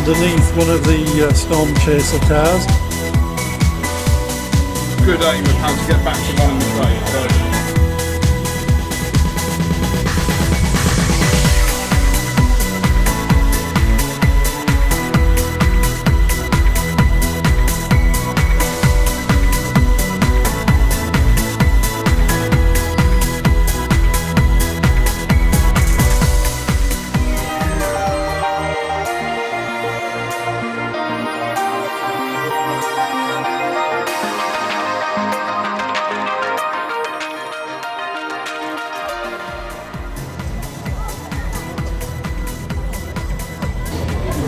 underneath one of the Storm Chaser cars. Good aim of how to get back to one in the train. So.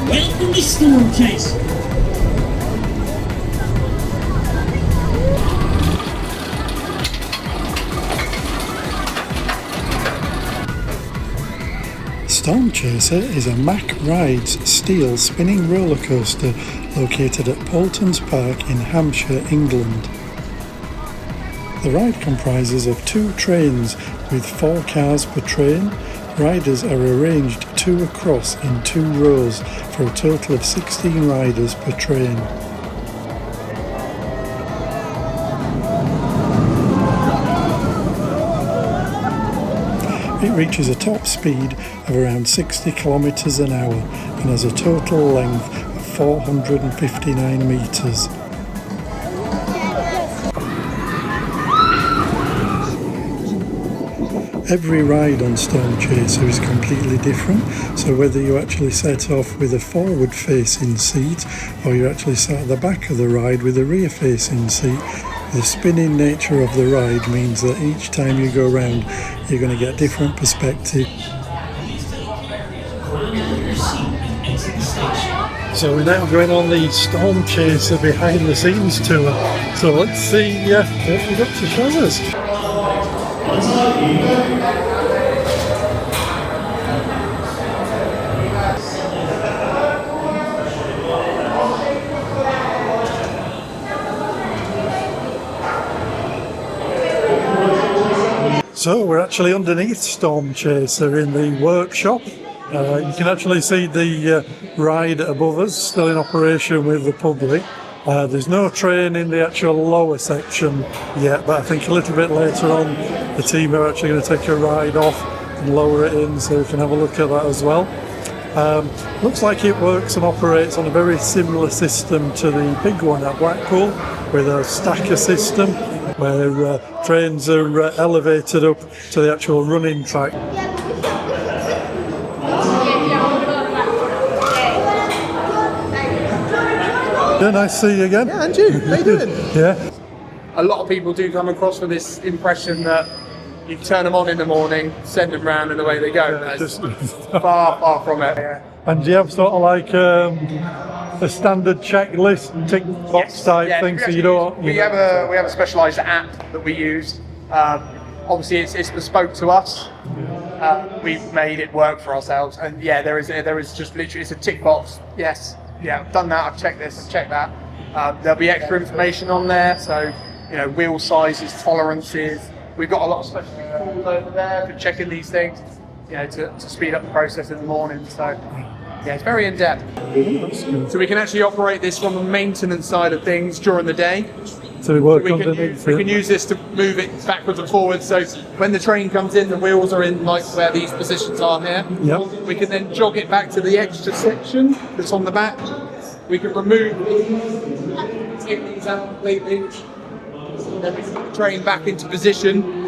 Welcome to Storm Chaser. Storm Chaser is a MACK Rides steel spinning roller coaster located at Paultons Park in Hampshire, England. The ride comprises of 2 trains with 4 cars per train. Riders are arranged 2 across in 2 rows for a total of 16 riders per train. It reaches a top speed of around 60 kilometers an hour and has a total length of 459 meters. Every ride on Storm Chaser is completely different, so whether you actually set off with a forward facing seat or you actually sat at the back of the ride with a rear facing seat, the spinning nature of the ride means that each time you go around you're going to get different perspective. So we're now going on the Storm Chaser behind the scenes tour, so let's see what we've got to show us. So we're actually underneath Storm Chaser in the workshop. You can actually see the ride above us, still in operation with the public. There's no train in the actual lower section yet, but I think a little bit later on the team are actually going to take a ride off and lower it in, so we can have a look at that as well. Looks like it works and operates on a very similar system to the big one at Blackpool, with a stacker system where trains are elevated up to the actual running track. Yeah, nice to see you again. Yeah, and you, how you doing? Yeah. A lot of people do come across with this impression that you turn them on in the morning, send them round and away they go. Yeah, That's far from it. Yeah. And do you have sort of like a standard checklist, tick box type thing, so you don't... We have a specialised app that we use. Obviously it's bespoke to us. We've made it work for ourselves, and yeah, there is just literally, it's a tick box. Yes, yeah, I've done that, I've checked this, I've checked that. There'll be extra information on there, so you know, wheel sizes, tolerances. We've got a lot of special tools over there for checking these things, you know, to speed up the process in the morning. So yeah, it's very in depth. So we can actually operate this from the maintenance side of things during the day. So we can use this to move it backwards and forwards. So when the train comes in, the wheels are in like where these positions are here. Yep. We can then jog it back to the extra section that's on the back. We can remove these, take these out completely. Then we can put the train back into position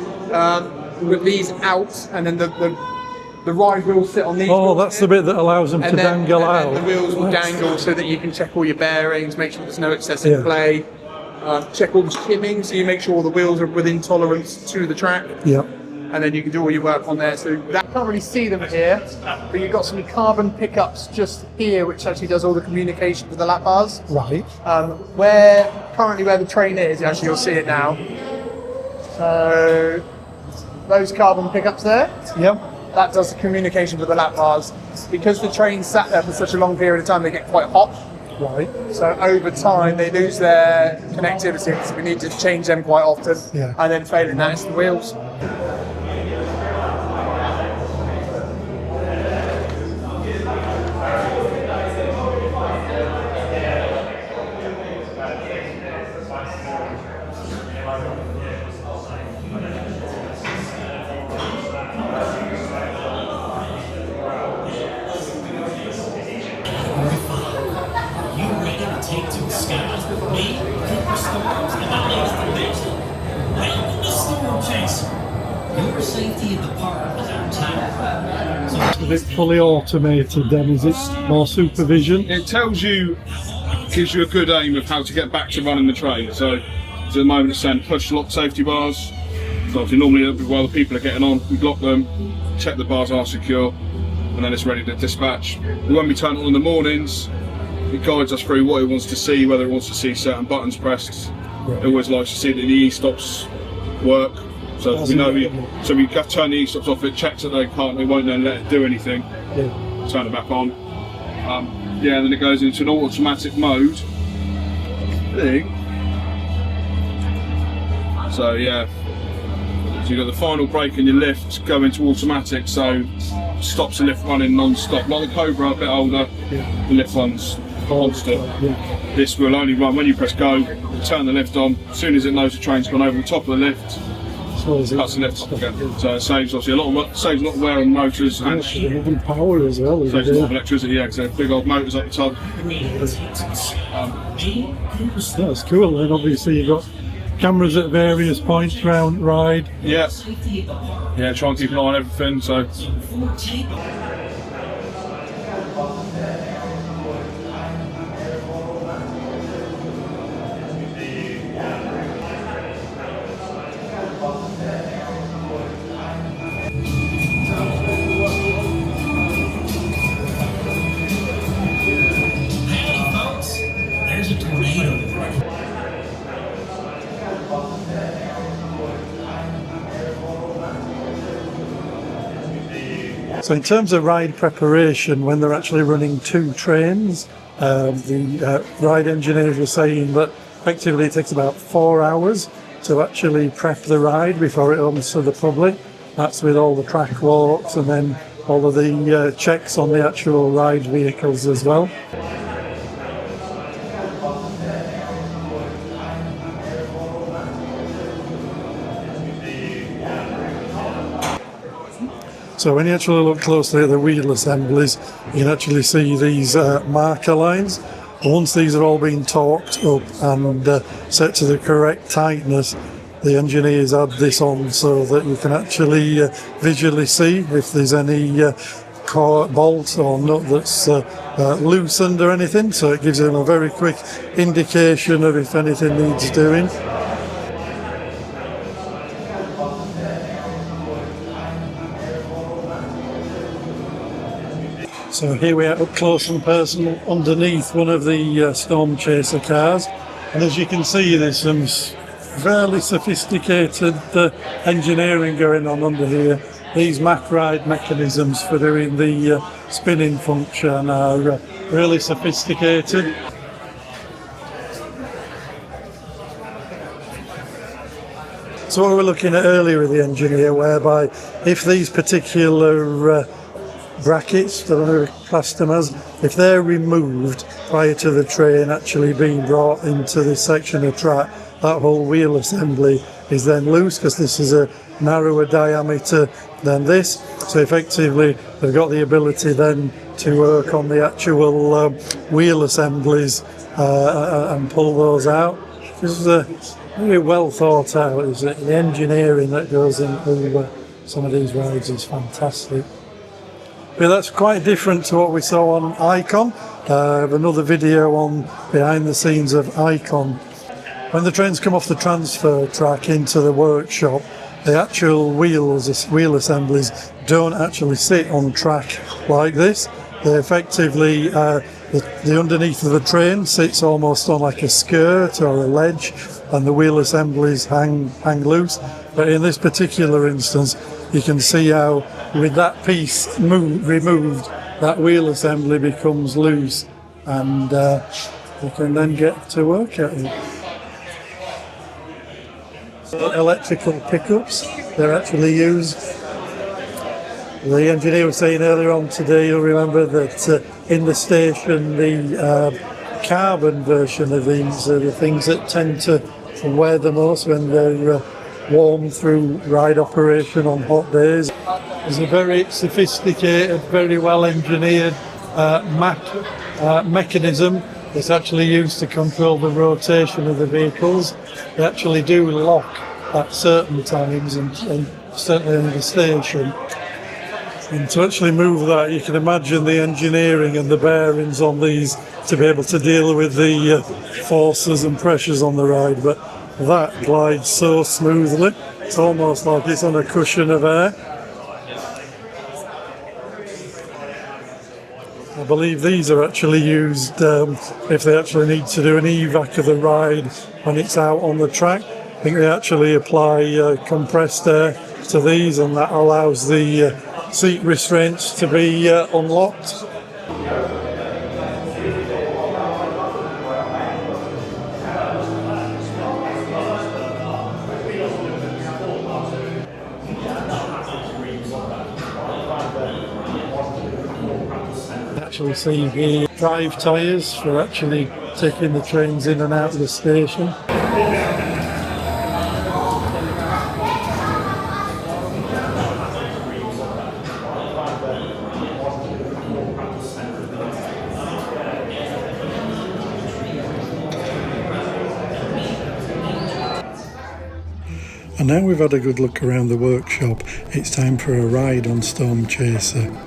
with these out, and then the ride wheel sit on these. Oh, that's the bit that allows them to dangle out. And the wheels will dangle so that you can check all your bearings, make sure there's no excessive play. Check all the shimming, so you make sure all the wheels are within tolerance to the track. Yep. And then you can do all your work on there. So that, you can't really see them here, but you've got some carbon pickups just here, which actually does all the communication with the lap bars. Right. Currently where the train is, actually you'll see it now. So those carbon pickups there. Yep. That does the communication with the lap bars. Because the train sat there for such a long period of time, they get quite hot. Right. So over time they lose their connectivity, so we need to change them quite often. Yeah. And then failing that, it's the wheels. bit fully automated then? Is it more supervision? It tells you, gives you a good aim of how to get back to running the train. So at the moment it's saying push lock safety bars. So obviously normally while the people are getting on, we lock them, check the bars are secure, and then it's ready to dispatch. When we turn it on in the mornings, it guides us through what it wants to see, whether it wants to see certain buttons pressed. It always likes to see that the e-stops work. So we know we have to turn the e-stops off, it checks that they can't, it won't then let it do anything. Yeah. Turn it back on. Yeah, and then it goes into an automatic mode thing. So yeah, so you've got the final brake in your lift go into automatic, so stops the lift running non-stop. Like the Cobra, a bit older, the lift runs constant. This will only run when you press go, turn the lift on, as soon as it knows the train's gone over the top of the lift, cuts the lift up again. So it saves obviously a lot of wear on motors and power as well. saves a lot of electricity, yeah, because big old motors up the top. That's cool. And obviously you've got cameras at various points around ride. Yeah, try and keep an eye on everything. So. So in terms of ride preparation, when they're actually running two trains, the ride engineers were saying that effectively it takes about 4 hours to actually prep the ride before it opens to the public. That's with all the track walks and then all of the checks on the actual ride vehicles as well. So when you actually look closely at the wheel assemblies, you can actually see these marker lines. Once these are all being torqued up and set to the correct tightness, the engineers add this on so that you can actually visually see if there's any bolt or nut that's loosened or anything. So it gives them a very quick indication of if anything needs doing. So here we are up close and personal underneath one of the Storm Chaser cars, and as you can see there's some fairly sophisticated engineering going on under here. These MACK Ride mechanisms for doing the spinning function are really sophisticated. So what we were looking at earlier with the engineer, whereby if these particular brackets, that are classed them as, if they're removed prior to the train actually being brought into this section of track, that whole wheel assembly is then loose because this is a narrower diameter than this. So effectively they've got the ability then to work on the actual wheel assemblies and pull those out. This is very well thought out. The engineering that goes into some of these rides is fantastic. But that's quite different to what we saw on Icon. I have another video on behind the scenes of Icon. When the trains come off the transfer track into the workshop, the actual wheel assemblies don't actually sit on track like this. They effectively, the underneath of the train sits almost on like a skirt or a ledge, and the wheel assemblies hang loose. But in this particular instance, you can see how with that piece removed, that wheel assembly becomes loose, and you can then get to work at it. Electrical pickups, they're actually used. The engineer was saying earlier on today, you'll remember that in the station, the carbon version of these are the things that tend to wear the most when they're warm through ride operation on hot days. There's a very sophisticated, very well engineered MACK mechanism that's actually used to control the rotation of the vehicles. They actually do lock at certain times, and certainly in the station. And to actually move that, you can imagine the engineering and the bearings on these to be able to deal with the forces and pressures on the ride. But that glides so smoothly, it's almost like it's on a cushion of air. I believe these are actually used if they actually need to do an evac of the ride when it's out on the track. I think they actually apply compressed air to these, and that allows the seat restraints to be unlocked. Actually see the drive tyres for actually taking the trains in and out of the station. And now we've had a good look around the workshop, it's time for a ride on Storm Chaser. Welcome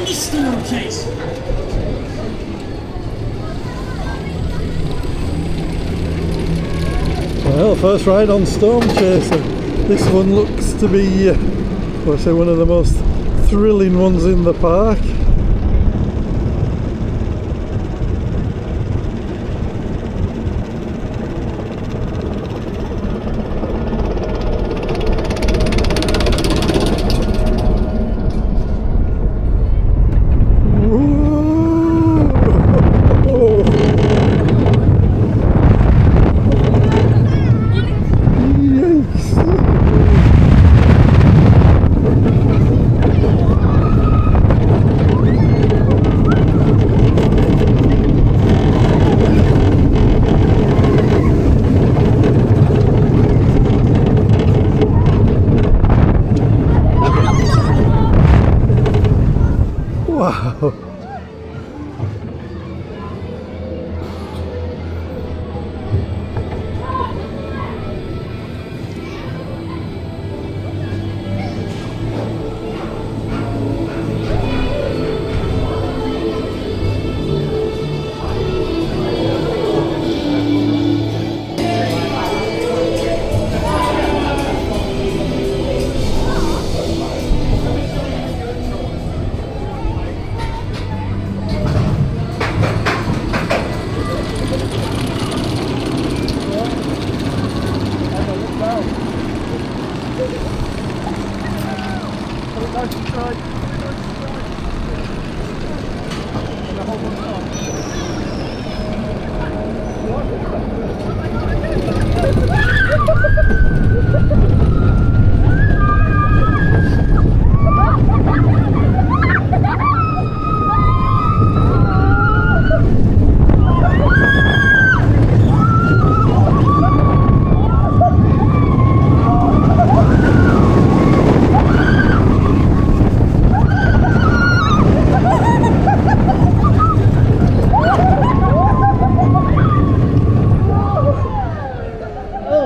to Storm Chaser. Well, first ride on Storm Chaser. This one looks to be, I'd say, one of the most thrilling ones in the park.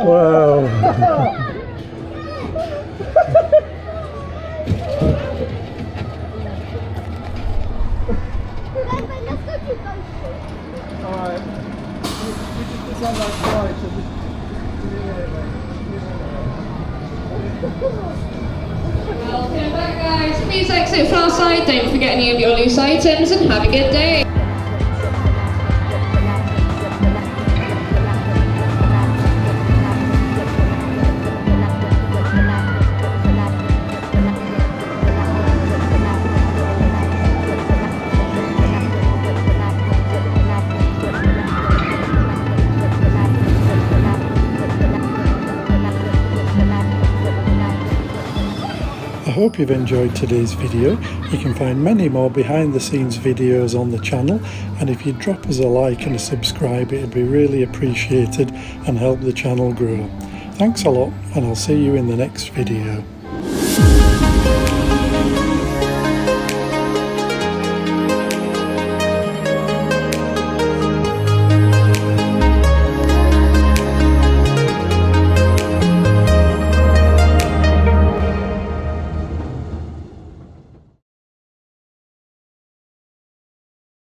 Wow. Welcome back, guys. Please exit far side, don't forget any of your loose items, and have a good day. I hope you've enjoyed today's video. You can find many more behind the scenes videos on the channel, and if you drop us a like and a subscribe, it'd be really appreciated and help the channel grow. Thanks a lot, and I'll see you in the next video.